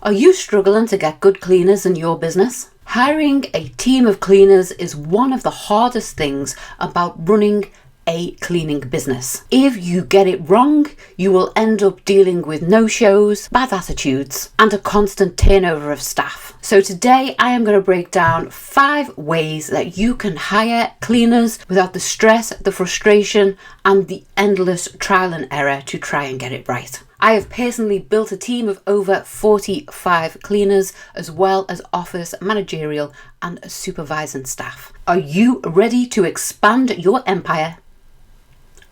Are you struggling to get good cleaners in your business? Hiring a team of cleaners is one of the hardest things about running a cleaning business. If you get it wrong, you will end up dealing with no-shows, bad attitudes, and a constant turnover of staff. So today I am going to break down 5 ways that you can hire cleaners without the stress, the frustration, and the endless trial and error to try and get it right. I have personally built a team of over 45 cleaners, as well as office, managerial, and supervising staff. Are you ready to expand your empire?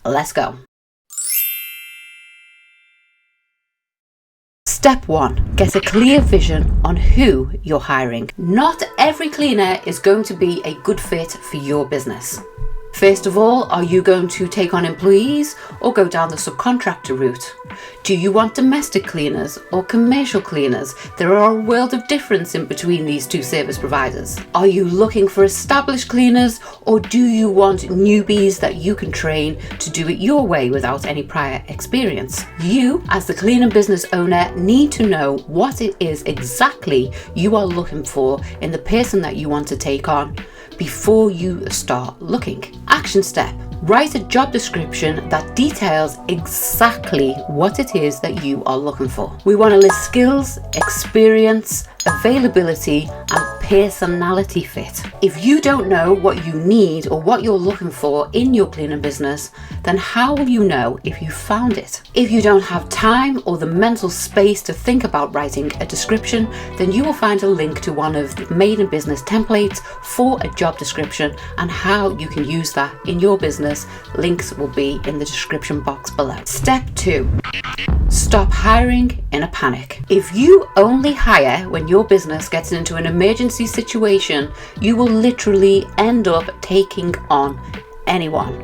Let's go. Step 1. Get a clear vision on who you're hiring. Not every cleaner is going to be a good fit for your business. First of all, are you going to take on employees or go down the subcontractor route? Do you want domestic cleaners or commercial cleaners? There are a world of difference in between these two service providers. Are you looking for established cleaners, or do you want newbies that you can train to do it your way without any prior experience? You, as the cleaning business owner, need to know what it is exactly you are looking for in the person that you want to take on before you start looking. Action step. Write a job description that details exactly what it is that you are looking for. We want to list skills, experience, availability, and personality fit. If you don't know what you need or what you're looking for in your cleaning business, then how will you know if you found it? If you don't have time or the mental space to think about writing a description, then you will find a link to one of the Made in Business templates for a job description and how you can use that in your business. Links will be in the description box below. Step 2. Stop hiring in a panic. If you only hire when your business gets into an emergency situation, you will literally end up taking on anyone.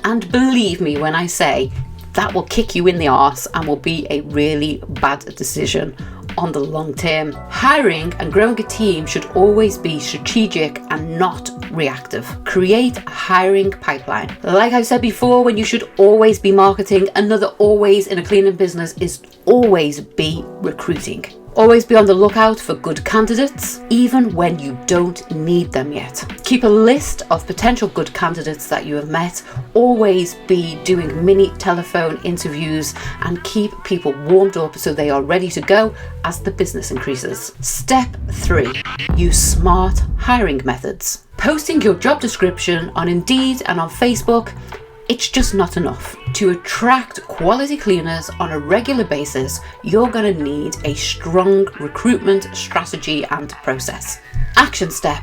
And believe me when I say that will kick you in the arse and will be a really bad decision on the long term. Hiring and growing a team should always be strategic and not reactive. Create a hiring pipeline. Like I said before, when you should always be marketing, another always in a cleaning business is always be recruiting. Always be on the lookout for good candidates, even when you don't need them yet. Keep a list of potential good candidates that you have met. Always be doing mini telephone interviews and keep people warmed up so they are ready to go as the business increases. Step 3. Use smart hiring methods. Posting your job description on Indeed and on Facebook, it's just not enough. To attract quality cleaners on a regular basis, you're going to need a strong recruitment strategy and process. Action step.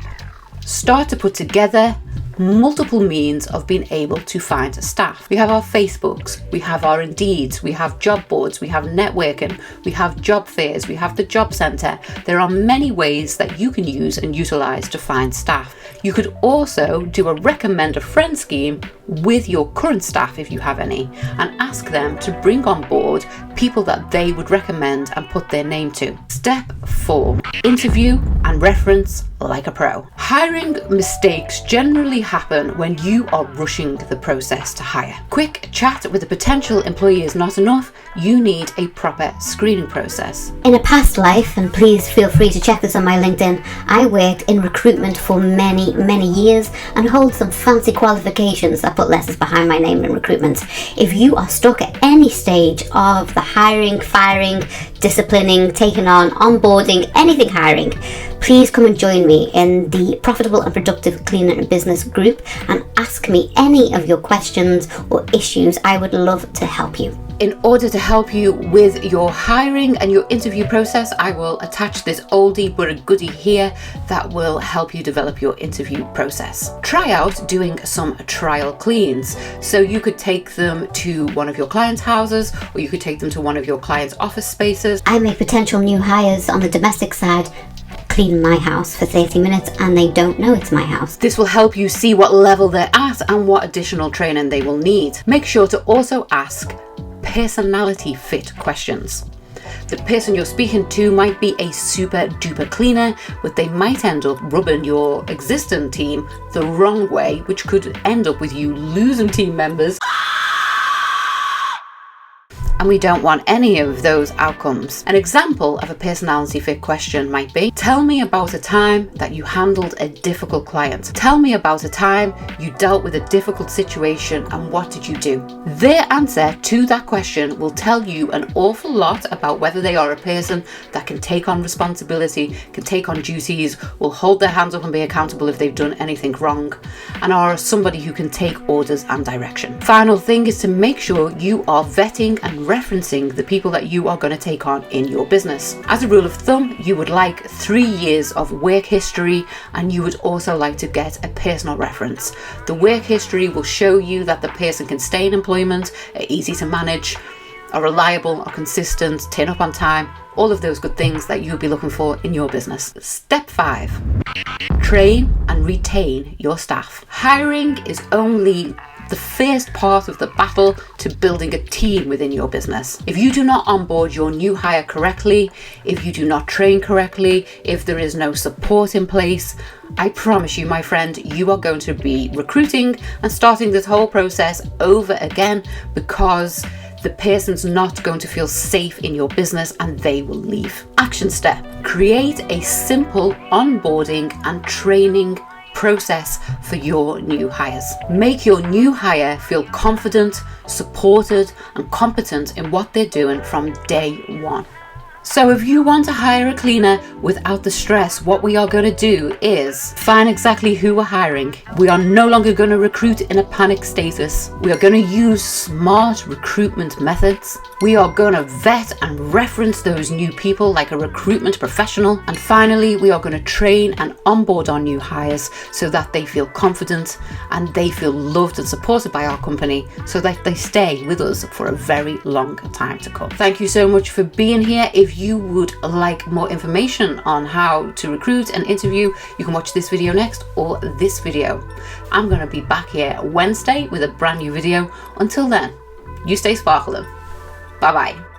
Start to put together multiple means of being able to find staff. We have our Facebooks, we have our Indeeds, we have job boards, we have networking, we have job fairs, we have the job centre. There are many ways that you can use and utilise to find staff. You could also do a recommend a friend scheme with your current staff if you have any, and ask them to bring on board people that they would recommend and put their name to. Step 4. Interview and reference like a pro. Hiring mistakes generally happen when you are rushing the process to hire. Quick chat with a potential employee is not enough. You need a proper screening process. In a past life, and please feel free to check this on my LinkedIn, I worked in recruitment for many years and hold some fancy qualifications that put letters behind my name in recruitment. If you are stuck at any stage of the hiring, firing, disciplining, taking on, onboarding, anything hiring, please come and join me in the Profitable and Productive Cleaner and Business group and ask me any of your questions or issues. I would love to help you. In order to help you with your hiring and your interview process, I will attach this oldie but a goodie here that will help you develop your interview process. Try out doing some trial cleans. So you could take them to one of your clients' houses, or you could take them to one of your clients' office spaces. I make potential new hires on the domestic side clean my house for 30 minutes and they don't know it's my house. This will help you see what level they're at and what additional training they will need. Make sure to also ask personality fit questions. The person you're speaking to might be a super duper cleaner, but they might end up rubbing your existing team the wrong way, which could end up with you losing team members and we don't want any of those outcomes. An example of a personality fit question might be, tell me about a time that you handled a difficult client. Tell me about a time you dealt with a difficult situation and what did you do? Their answer to that question will tell you an awful lot about whether they are a person that can take on responsibility, can take on duties, will hold their hands up and be accountable if they've done anything wrong, and are somebody who can take orders and direction. Final thing is to make sure you are vetting and referencing the people that you are going to take on in your business. As a rule of thumb, you would like 3 years of work history, and you would also like to get a personal reference. The work history will show you that the person can stay in employment, are easy to manage, are reliable, are consistent, turn up on time, all of those good things that you'll be looking for in your business. Step 5, train and retain your staff. Hiring is only the first part of the battle to building a team within your business. If you do not onboard your new hire correctly, if you do not train correctly, if there is no support in place, I promise you, my friend, you are going to be recruiting and starting this whole process over again, because the person's not going to feel safe in your business and they will leave. Action step: create a simple onboarding and training process for your new hires. Make your new hire feel confident, supported, and competent in what they're doing from day one. So if you want to hire a cleaner without the stress, what we are going to do is find exactly who we're hiring. We are no longer going to recruit in a panic status. We are going to use smart recruitment methods. We are going to vet and reference those new people like a recruitment professional. And finally, we are going to train and onboard our new hires so that they feel confident and they feel loved and supported by our company, so that they stay with us for a very long time to come. Thank you so much for being here. If you would like more information on how to recruit and interview, you can watch this video next or this video. I'm going to be back here Wednesday with a brand new video. Until then, you stay sparkling. Bye bye.